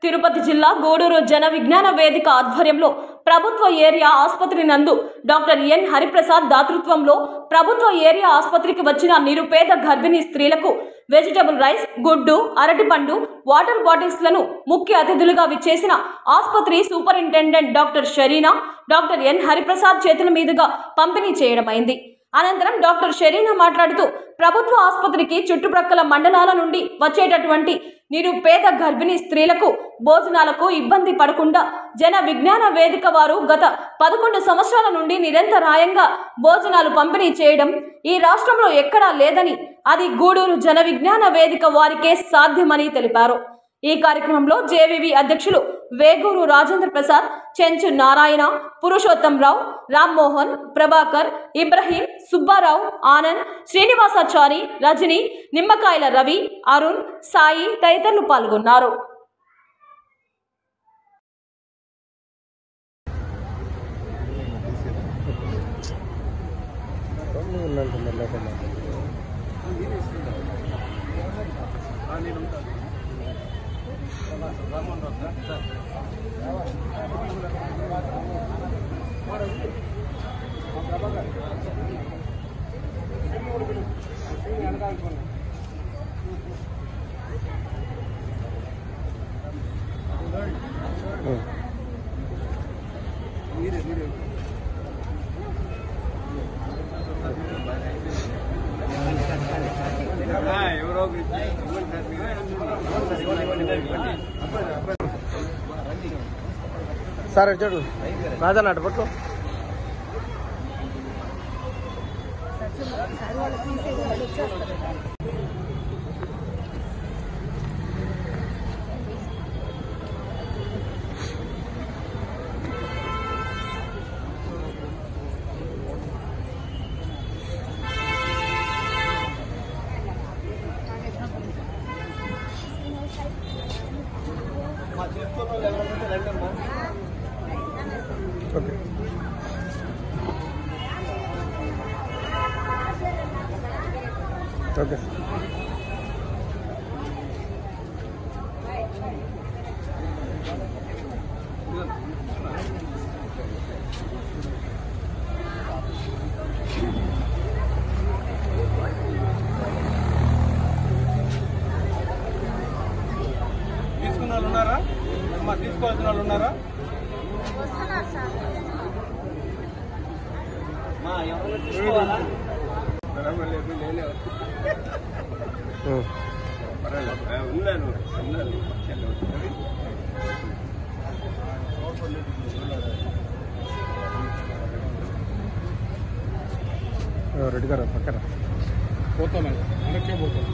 తిరుపతి జిల్లా గూడూరు జన విజ్ఞాన వేదిక ఆధ్వర్యంలో ప్రభుత్వ ఏరియా ఆసుపత్రి నందు డాక్టర్ ఎన్ హరిప్రసాద్ దాతృత్వంలో ప్రభుత్వ ఏరియా ఆసుపత్రికి వచ్చిన నిరుపేద గర్భిణీ స్త్రీలకు వెజిటబుల్ రైస్, గుడ్డు, అరటిపండు, వాటర్ బాటిల్స్ లను ముఖ్య అతిథులుగా విచ్చేసిన ఆసుపత్రి superintendent doctor Shareena doctor N Hariprasad చేతుల మీదుగా పంపిణీ చేయడమైంది. అనంతరం డాక్టర్ షరీనా మాట్లాడుతూ ప్రభుత్వ ఆసుపత్రికి చుట్టుప్రక్కల మండలాల నుండి వచ్చేటటువంటి నిరుపేద గర్భిణీ స్త్రీలకు భోజనాలకు ఇబ్బంది పడకుండా జన విజ్ఞాన వేదిక వారు గత 11 సంవత్సరాల నుండి నిరంతరాయంగా భోజనాలు పంపిణీ చేయడం ఈ రాష్ట్రంలో ఎక్కడా లేదని, అది గూడూరు జన విజ్ఞాన వేదిక వారికే సాధ్యమని తెలిపారు. ఈ కార్యక్రమంలో జేవీవి అధ్యక్షులు వేగూరు రాజేంద్ర ప్రసాద్, చెంచు నారాయణ, పురుషోత్తం రావు, రామ్మోహన్, ప్రభాకర్, ఇబ్రహీం, సుబ్బారావు, ఆనంద్, శ్రీనివాసాచారి, రజని, నిమ్మకాయల రవి, అరుణ్, సాయి తదితరులు పాల్గొన్నారు. సార్ చూడు రాజన్న అటు పట్టు ఓకే. ఓకే. తీసుకున్న వాళ్ళు ఉన్నారా? తీసుకోవాల్సిన వాళ్ళు ఉన్నారా? రెడ్డి గారు పక్కన పోతాను వెనక్కే పోతాను.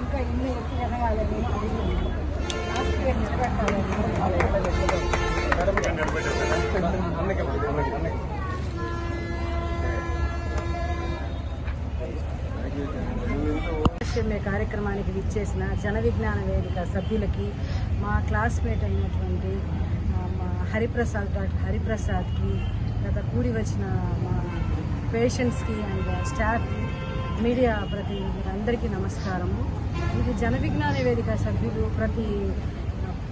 ఇంకా ఇల్లు ఎక్కువ ఎదగాలని కార్యక్రమానికి విచ్చేసిన జన విజ్ఞాన వేదిక సభ్యులకి, మా క్లాస్మేట్ అయినటువంటి మా డాక్టర్ హరిప్రసాద్కి, గత కూడి వచ్చిన మా పేషెంట్స్కి అండ్ స్టాఫ్కి, మీడియా ప్రతినిధులందరికీ నమస్కారము. ఇది జన విజ్ఞాన వేదిక సభ్యులు ప్రతి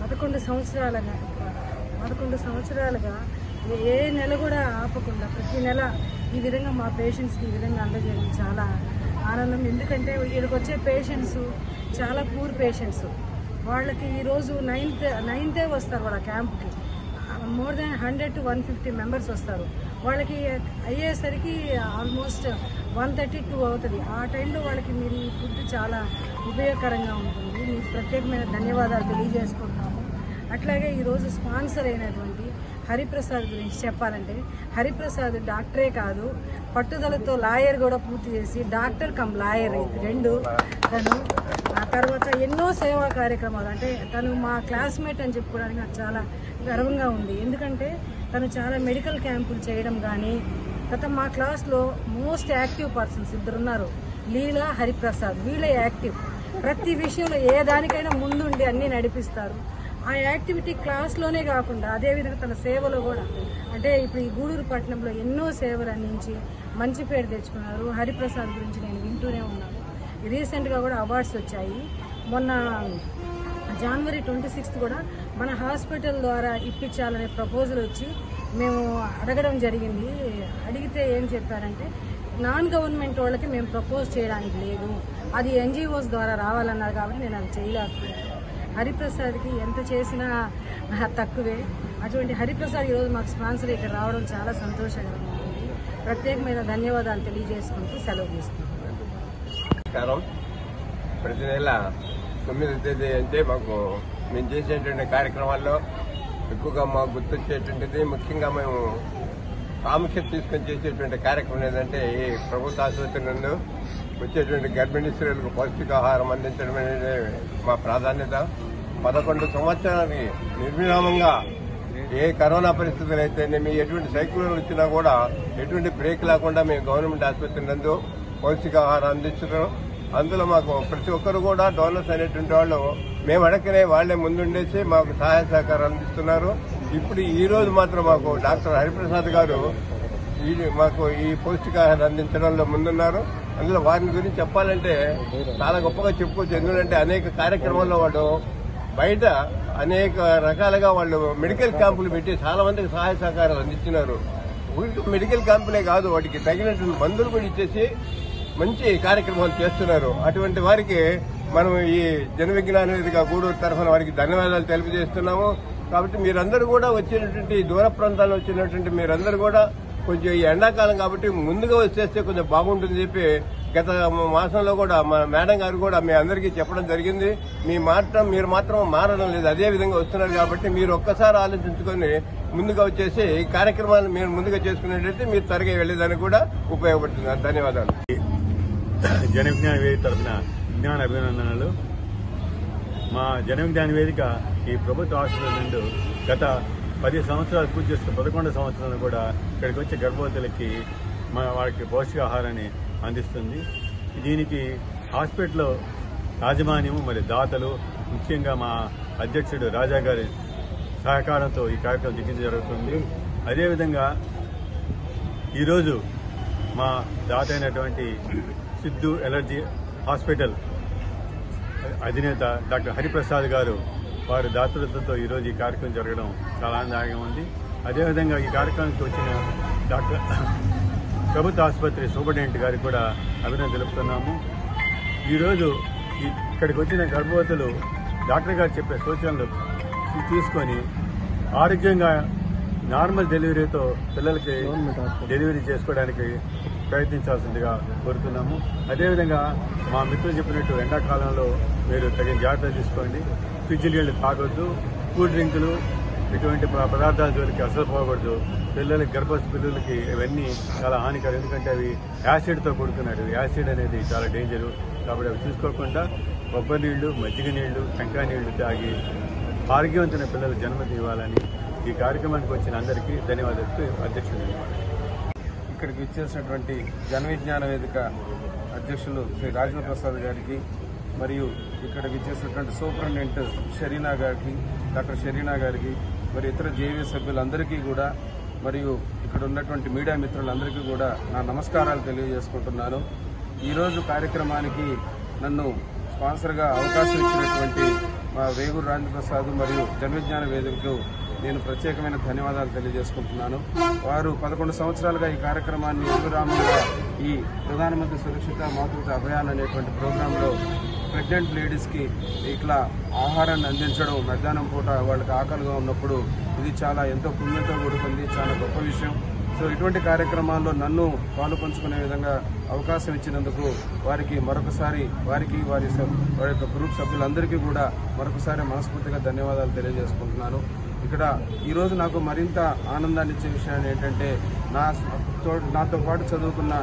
11 సంవత్సరాలుగా ఏ నెల కూడా ఆపకుండా ప్రతి నెల ఈ విధంగా మా పేషెంట్స్కి ఈ విధంగా అందజేయడం చాలా ఆనందం. ఎందుకంటే ఇక్కడికి వచ్చే పేషెంట్స్ చాలా పూర్ పేషెంట్స్. వాళ్ళకి ఈరోజు నైన్తే వస్తారు వాళ్ళ క్యాంప్కి. మోర్ దాన్ 100 to 150 మెంబర్స్ వస్తారు. వాళ్ళకి అయ్యేసరికి ఆల్మోస్ట్ 1:32 అవుతుంది. ఆ టైంలో వాళ్ళకి మీరు ఈ ఫుడ్ చాలా ఉపయోగకరంగా ఉంటుంది. మీకు ప్రత్యేకమైన ధన్యవాదాలు తెలియజేసుకుంటున్నాము. అట్లాగే ఈరోజు స్పాన్సర్ అయినటువంటి హరిప్రసాద్ గురించి చెప్పాలంటే, హరిప్రసాద్ డాక్టరే కాదు, పట్టుదలతో లాయర్ కూడా పూర్తి చేసి డాక్టర్ కమ్ లాయర్ రెండు తను. ఆ తర్వాత ఎన్నో సేవా కార్యక్రమాలు, అంటే తను మా క్లాస్మేట్ అని చెప్పుకోవడానికి నాకు చాలా గర్వంగా ఉంది. ఎందుకంటే తను చాలా మెడికల్ క్యాంపులు చేయడం కానీ, గత మా క్లాస్లో మోస్ట్ యాక్టివ్ పర్సన్స్ ఇద్దరున్నారు, లీలా, హరిప్రసాద్. వీళ్ళే యాక్టివ్, ప్రతి విషయంలో ఏ దానికైనా ముందుండి అన్నీ నడిపిస్తారు. ఆ యాక్టివిటీ క్లాస్లోనే కాకుండా అదేవిధంగా తన సేవలో కూడా అంటే ఇప్పుడు ఈ గూడూరు పట్టణంలో ఎన్నో సేవలు అందించి మంచి పేరు తెచ్చుకున్నారు. హరిప్రసాద్ గురించి నేను వింటూనే ఉన్నాను. రీసెంట్గా కూడా అవార్డ్స్ వచ్చాయి. మొన్న జనవరి 26 కూడా మన హాస్పిటల్ ద్వారా ఇప్పించాలనే ప్రపోజల్ వచ్చి మేము అడగడం జరిగింది. అడిగితే ఏం చెప్పారంటే నాన్ గవర్నమెంట్ వాళ్ళకి మేము ప్రపోజ్ చేయడానికి లేదు, అది NGOs ద్వారా రావాలన్నారు కాబట్టి నేను అది చేయలేకపోయాను. హరిప్రసాద్కి ఎంత చేసినా తక్కువే. అటువంటి హరిప్రసాద్ ఈరోజు మాకు స్పాన్సర్ ఇక్కడ రావడం చాలా సంతోషకరంగా ఉంది. ప్రత్యేకమైన ధన్యవాదాలు తెలియజేసుకుంటూ సెలవు తీసుకుంటాం. ప్రతి నెల 9వ తేదీ అంటే మాకు మేము చేసేటువంటి కార్యక్రమాల్లో ఎక్కువగా మాకు గుర్తొచ్చేటువంటిది, ముఖ్యంగా మేము ప్రాముఖ్యత తీసుకొని చేసేటువంటి కార్యక్రమం ఏంటంటే ఈ ప్రభుత్వ ఆసుపత్రి నందు వచ్చేటువంటి గర్భిణీ స్త్రీలకు పౌష్టికాహారం అందించడం అనేది మా ప్రాధాన్యత. 11 సంవత్సరాలకి నిర్విరామంగా ఏ కరోనా పరిస్థితులు అయితేనేమి, ఎటువంటి సైక్లోన్ వచ్చినా కూడా ఎటువంటి బ్రేక్ లేకుండా మేము గవర్నమెంట్ ఆసుపత్రి నందు పౌష్టికాహారం అందించడం. అందులో మాకు ప్రతి ఒక్కరు కూడా డోనర్స్ అనేటువంటి వాళ్ళు మేము అడగనే వాళ్లే ముందుండేసి మాకు సహాయ సహకారాలు అందిస్తున్నారు. ఇప్పుడు ఈ రోజు మాత్రం మాకు డాక్టర్ హరిప్రసాద్ గారు మాకు ఈ పౌష్టికాహారం అందించడంలో ముందున్నారు. అందులో వారిని గురించి చెప్పాలంటే చాలా గొప్పగా చెప్పుకోవచ్చు. ఎందుకంటే అనేక కార్యక్రమాల్లో వాళ్ళు బయట అనేక రకాలుగా వాళ్ళు మెడికల్ క్యాంపులు పెట్టి చాలా మందికి సహాయ సహకారాలు అందిస్తున్నారు. మెడికల్ క్యాంపులే కాదు, వాటికి తగినటువంటి మందులు కూడా ఇచ్చేసి మంచి కార్యక్రమాలు చేస్తున్నారు. అటువంటి వారికి మనం ఈ జన విజ్ఞాన వేదిక గూడూరు తరఫున వారికి ధన్యవాదాలు తెలియజేస్తున్నాము. కాబట్టి మీరందరూ కూడా వచ్చినటువంటి దూర ప్రాంతాల్లో వచ్చినటువంటి మీరందరూ కూడా కొంచెం ఈ ఎండాకాలం కాబట్టి ముందుగా వచ్చేస్తే కొంచెం బాగుంటుందని చెప్పి గత మాసంలో కూడా మా మేడం గారు కూడా మీ అందరికీ చెప్పడం జరిగింది. మీరు మాత్రం మారడం లేదు, అదే విధంగా వస్తున్నారు. కాబట్టి మీరు ఒక్కసారి ఆలోచించుకొని ముందుగా వచ్చేసి ఈ కార్యక్రమాలను మీరు ముందుగా చేసుకునేటైతే మీరు త్వరగా వెళ్లేదానికి కూడా ఉపయోగపడుతుంది. ధన్యవాదాలు. జన విజ్ఞాన వేదిక తరఫున విజ్ఞాన అభినందనలు. మా జన విజ్ఞాన వేదిక ఈ ప్రభుత్వ హాస్పిటల్ నుండి గత 10 సంవత్సరాలు పూర్తి చేసుకున్న 11 సంవత్సరాలు కూడా ఇక్కడికి వచ్చే గర్భవతులకి వారికి పౌష్టికాహారాన్ని అందిస్తుంది. దీనికి హాస్పిటల్ యాజమాన్యము మరి దాతలు, ముఖ్యంగా మా అధ్యక్షుడు రాజా గారి సహకారంతో ఈ కార్యక్రమం దిగించడం జరుగుతుంది. అదేవిధంగా ఈరోజు మా దాత అయినటువంటి సిద్ధు ఎలర్జీ హాస్పిటల్ అధినేత డాక్టర్ హరిప్రసాద్ గారు వారి దాతృత్వంతో ఈరోజు ఈ కార్యక్రమం జరగడం చాలా ఆనందంగా ఉంది. అదేవిధంగా ఈ కార్యక్రమానికి వచ్చిన డాక్టర్ ప్రభుత్వ ఆసుపత్రి సూపరింటెండెంట్ గారికి కూడా అభినందనలు తెలుపుతున్నాము. ఈరోజు ఇక్కడికి వచ్చిన గర్భవతులు డాక్టర్ గారు చెప్పే సూచనలు తీసుకొని ఆరోగ్యంగా నార్మల్ డెలివరీతో పిల్లలకి డెలివరీ చేసుకోవడానికి ప్రయత్నించాల్సిందిగా కోరుతున్నాము. అదేవిధంగా మా మిత్రులు చెప్పినట్టు ఎండాకాలంలో మీరు తగిన జాగ్రత్తలు తీసుకోండి. ఫ్రిడ్జ్ నీళ్లు తాగొద్దు, కూల్ డ్రింకులు ఇటువంటి పదార్థాల జోలికి అసలు పోకూడదు. గర్భవతి పిల్లలకి ఇవన్నీ చాలా హానికరం, ఎందుకంటే అవి యాసిడ్తో కూడుకున్నారు. యాసిడ్ అనేది చాలా డేంజరు. కాబట్టి అవి చూసుకోకుండా కొబ్బరి నీళ్లు, మజ్జిగ నీళ్లు, టెంకాయ నీళ్లు తాగి ఆరోగ్యవంతమైన పిల్లలు జన్మతి ఇవ్వాలని ఈ కార్యక్రమానికి వచ్చిన అందరికీ ధన్యవాదాలు. అధ్యక్షుడు ఇక్కడికి ఇచ్చేసినటువంటి జన విజ్ఞాన వేదిక అధ్యక్షులు శ్రీ రాజేంద్ర ప్రసాద్ గారికి, మరియు ఇక్కడికి ఇచ్చేసినటువంటి సూపరింటెండెంట్ షరీనా గారికి, డాక్టర్ షరీనా గారికి, మరి ఇతర జేఏవీ సభ్యులందరికీ కూడా, మరియు ఇక్కడ ఉన్నటువంటి మీడియా మిత్రులందరికీ కూడా నా నమస్కారాలు తెలియజేసుకుంటున్నాను. ఈరోజు కార్యక్రమానికి నన్ను స్పాన్సర్గా అవకాశం ఇచ్చినటువంటి మా వేగూరు రాజేంద్ర ప్రసాద్ మరియు జన విజ్ఞాన వేదికకు నేను ప్రత్యేకమైన ధన్యవాదాలు తెలియజేసుకుంటున్నాను. వారు 11 సంవత్సరాలుగా ఈ కార్యక్రమాన్ని నిర్విరామంగా ఈ ప్రధానమంత్రి సురక్షిత మాతృత్వ అభియాన్ అనేటువంటి ప్రోగ్రాంలో ప్రెగ్నెంట్ లేడీస్కి ఇట్లా ఆహారాన్ని అందించడం, మధ్యాహ్నం పూట వాళ్ళకి ఆకలిగా ఉన్నప్పుడు ఇది చాలా ఎంతో పుణ్యంతో కూడుకుంది, చాలా గొప్ప విషయం. సో ఇటువంటి కార్యక్రమాల్లో నన్ను పాలు పంచుకునే విధంగా అవకాశం ఇచ్చినందుకు వారికి మరొకసారి వారి యొక్క గ్రూప్ సభ్యులందరికీ కూడా మరొకసారి మనస్ఫూర్తిగా ధన్యవాదాలు తెలియజేసుకుంటున్నాను. ఇక్కడ ఈరోజు నాకు మరింత ఆనందాన్ని ఇచ్చే విషయాన్ని ఏంటంటే నాతో పాటు చదువుకున్న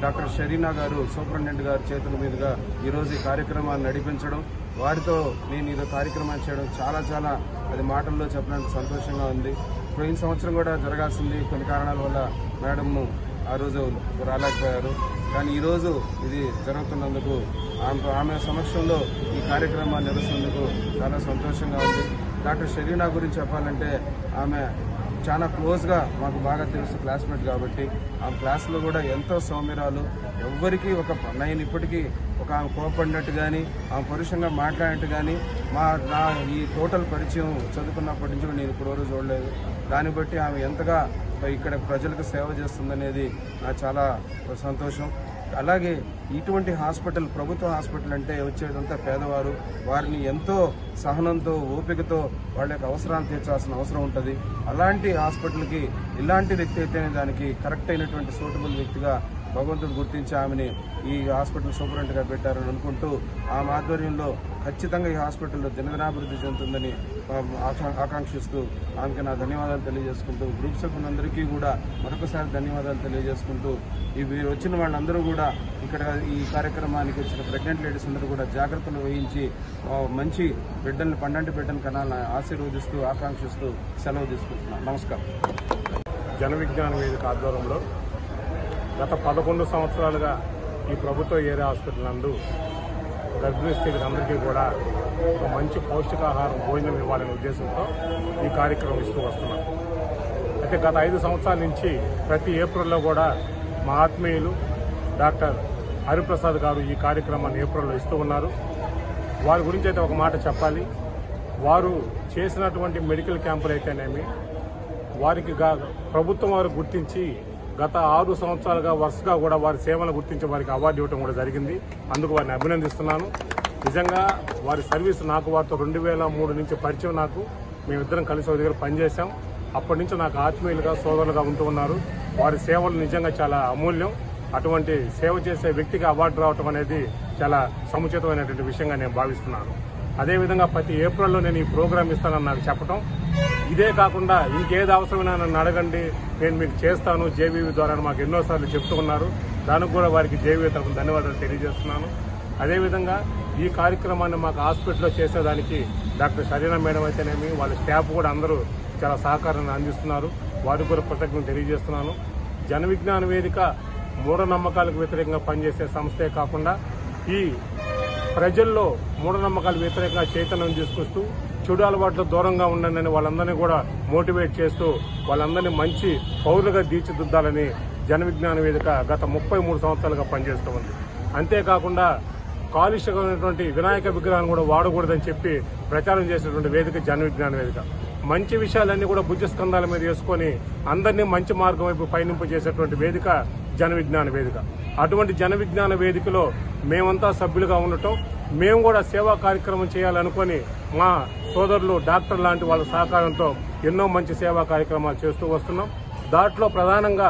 డాక్టర్ షరీనా గారు సూపరింటెండెంట్ గారి చేతుల మీదుగా ఈరోజు ఈ కార్యక్రమాన్ని నడిపించడం, వారితో నేను ఇదో కార్యక్రమాన్ని చేయడం చాలా అది మాటల్లో చెప్పడానికి సంతోషంగా ఉంది. పోయిన సంవత్సరం కూడా జరగాల్సింది, కొన్ని కారణాల వల్ల మేడంను ఆ రోజు రాలేకపోయారు. కానీ ఈరోజు ఇది జరుగుతున్నందుకు ఆమె సమక్షంలో ఈ కార్యక్రమాన్ని నిర్వహిస్తున్నందుకు చాలా సంతోషంగా ఉంది. డాక్టర్ షరీనా గురించి చెప్పాలంటే ఆమె చాలా క్లోజ్గా మాకు బాగా తెలుసు, క్లాస్మేట్ కాబట్టి. ఆ క్లాస్లో కూడా ఎంతో సౌమ్యరాలు, ఎవ్వరికీ నేను ఇప్పటికీ ఆమె కోపడినట్టు కానీ ఆమె పరుషంగా మాట్లాడినట్టు కానీ నా ఈ టోటల్ పరిచయం చదువుకున్నప్పటి నుంచి నేను ఇప్పుడు రోజు చూడలేదు. దాన్ని బట్టి ఆమె ఎంతగా ఇక్కడ ప్రజలకు సేవ చేస్తుందనేది నాకు చాలా సంతోషం. అలాగే ఇటువంటి హాస్పిటల్, ప్రభుత్వ హాస్పిటల్ అంటే వచ్చేదంతా పేదవారు, వారిని ఎంతో సహనంతో ఓపికతో వాళ్ళ యొక్క అవసరాలు తీర్చాల్సిన అవసరం ఉంటుంది. అలాంటి హాస్పిటల్కి ఇలాంటి వ్యక్తి అయితేనే దానికి కరెక్ట్ అయినటువంటి సూటబుల్ వ్యక్తిగా భగవంతుడు గుర్తించి ఆమెని ఈ హాస్పిటల్ సూపరింటెండెంట్గా పెట్టారని అనుకుంటూ ఆమె ఆధ్వర్యంలో ఖచ్చితంగా ఈ హాస్పిటల్లో దినదినాభివృద్ధి చెందుతుందని ఆకాంక్షిస్తూ ఆమెకి నా ధన్యవాదాలు తెలియజేసుకుంటూ, గ్రూప్ సభ్యులందరికీ కూడా మరొకసారి ధన్యవాదాలు తెలియజేసుకుంటూ, వీరు వచ్చిన వాళ్ళందరూ కూడా ఇక్కడ ఈ కార్యక్రమానికి వచ్చిన ప్రెగ్నెంట్ లేడీస్ అందరూ కూడా జాగ్రత్తలు వహించి మంచి బిడ్డల్ని, పండంటి బిడ్డను కనాలని ఆశీర్వదిస్తూ ఆకాంక్షిస్తూ సెలవు తీసుకుంటున్నాను. నమస్కారం. జన విజ్ఞాన వేదిక ఆధ్వర్యంలో గత 11 సంవత్సరాలుగా ఈ ప్రభుత్వ ఏరియా హాస్పిటల్ నందు గర్భిణీ స్త్రీలందరికీ కూడా ఒక మంచి పౌష్టికాహారం భోజనం ఇవ్వాలనే ఉద్దేశంతో ఈ కార్యక్రమం ఇస్తూ వస్తున్నాం. అయితే గత 5 సంవత్సరాల నుంచి ప్రతి ఏప్రిల్లో కూడా మా ఆత్మీయులు డాక్టర్ హరిప్రసాద్ గారు ఈ కార్యక్రమాన్ని ఏప్రిల్లో ఇస్తూ ఉన్నారు. వారి గురించి అయితే ఒక మాట చెప్పాలి. వారు చేసినటువంటి మెడికల్ క్యాంపులు అయితేనేమి వారికి ప్రభుత్వం వారు గుర్తించి గత 6 సంవత్సరాలుగా వరుసగా కూడా వారి సేవలను గుర్తించి వారికి అవార్డు ఇవ్వడం కూడా జరిగింది. అందుకు వారిని అభినందిస్తున్నాను. నిజంగా వారి సర్వీస్ నాకు వారితో 2003 నుంచి పరిచయం. మేమిద్దరం కలిసి ఒక దగ్గర పనిచేశాం. అప్పటి నుంచి నాకు ఆత్మీయులుగా, సోదరులుగా ఉంటూ ఉన్నారు. వారి సేవలు నిజంగా చాలా అమూల్యం. అటువంటి సేవ చేసే వ్యక్తికి అవార్డు రావడం అనేది చాలా సముచితమైనటువంటి విషయంగా నేను భావిస్తున్నాను. అదేవిధంగా ప్రతి ఏప్రిల్లో నేను ఈ ప్రోగ్రాం ఇస్తానని నాకు చెప్పడం, ఇదే కాకుండా ఇంకేది అవసరమైనా నన్ను అడగండి, నేను మీకు చేస్తాను జేవీవీ ద్వారా మాకు ఎన్నోసార్లు చెప్తూ ఉన్నారు. దానికి కూడా వారికి జేవీవీ తరఫున ధన్యవాదాలు తెలియజేస్తున్నాను. అదేవిధంగా ఈ కార్యక్రమాన్ని మాకు హాస్పిటల్లో చేసేదానికి డాక్టర్ షరీనా మేడం అయితేనేమి వాళ్ళ స్టాఫ్ కూడా అందరూ చాలా సహకారాన్ని అందిస్తున్నారు. వారికి కూడా కృతజ్ఞతలు తెలియజేస్తున్నాను. జన విజ్ఞాన వేదిక మూఢనమ్మకాలకు వ్యతిరేకంగా పనిచేసే సంస్థే కాకుండా ఈ ప్రజల్లో మూఢనమ్మకాలు వ్యతిరేకంగా చైతన్యం తీసుకొస్తూ చెడు అలవాట్లు దూరంగా ఉండండి వాళ్ళందరినీ కూడా మోటివేట్ చేస్తూ వాళ్ళందరినీ మంచి పౌరులుగా తీర్చిదిద్దాలని జన విజ్ఞాన వేదిక గత 33 సంవత్సరాలుగా పనిచేస్తూ ఉంది. అంతేకాకుండా కాలుష్యమైనటువంటి వినాయక విగ్రహాన్ని కూడా వాడకూడదని చెప్పి ప్రచారం చేసినటువంటి వేదిక జన విజ్ఞాన వేదిక. మంచి విషయాలన్నీ కూడా భుజస్కంధాల మీద వేసుకొని అందరినీ మంచి మార్గం వైపు పయనింపు చేసేటువంటి వేదిక జన విజ్ఞాన వేదిక. అటువంటి జన విజ్ఞాన వేదికలో మేమంతా సభ్యులుగా ఉండటం, మేము కూడా సేవా కార్యక్రమం చేయాలనుకుని మా సోదరులు డాక్టర్ లాంటి వాళ్ళ సహకారంతో ఎన్నో మంచి సేవా కార్యక్రమాలు చేస్తూ వస్తున్నాం. దాంట్లో ప్రధానంగా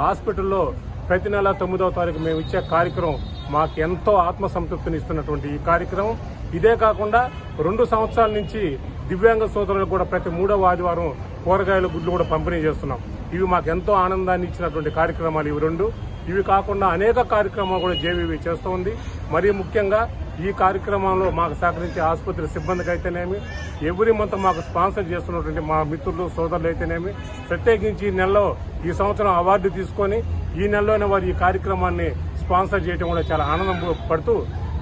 హాస్పిటల్లో ప్రతి నెల 9వ తారీఖు మేము ఇచ్చే కార్యక్రమం మాకు ఎంతో ఆత్మసంతృప్తిని ఇస్తున్నటువంటి ఈ కార్యక్రమం. ఇదే కాకుండా 2 సంవత్సరాల నుంచి దివ్యాంగ సోదరులకు కూడా ప్రతి 3వ ఆదివారం కూరగాయలు, గుడ్లు కూడా పంపిణీ చేస్తున్నాం. ఇవి మాకు ఎంతో ఆనందాన్ని ఇచ్చినటువంటి కార్యక్రమాలు ఇవి 2. ఇవి కాకుండా అనేక కార్యక్రమాలు కూడా జేవీవీ చేస్తూ ఉంది. మరీ ముఖ్యంగా ఈ కార్యక్రమంలో మాకు సహకరించే ఆసుపత్రి సిబ్బందికి అయితేనేమి, ఎవ్రీ మంత్ మాకు స్పాన్సర్ చేస్తున్నటువంటి మా మిత్రులు, సోదరులు అయితేనేమి, ప్రత్యేకించి ఈ సంవత్సరం అవార్డు తీసుకొని ఈ నెలలోనే వారు ఈ కార్యక్రమాన్ని స్పాన్సర్ చేయడం కూడా చాలా ఆనందం పడుతూ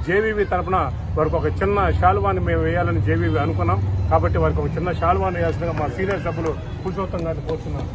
జేవీవీ తరఫున వారికి ఒక చిన్న శాలువాన్ని మేము వేయాలని జేవీవీ అనుకున్నాం. కాబట్టి వారికి ఒక చిన్న శాలువాన్ని వేయాల్సిందిగా మా సీనియర్ సభ్యులు పురుషోత్తం గారిని కోరుతున్నాం.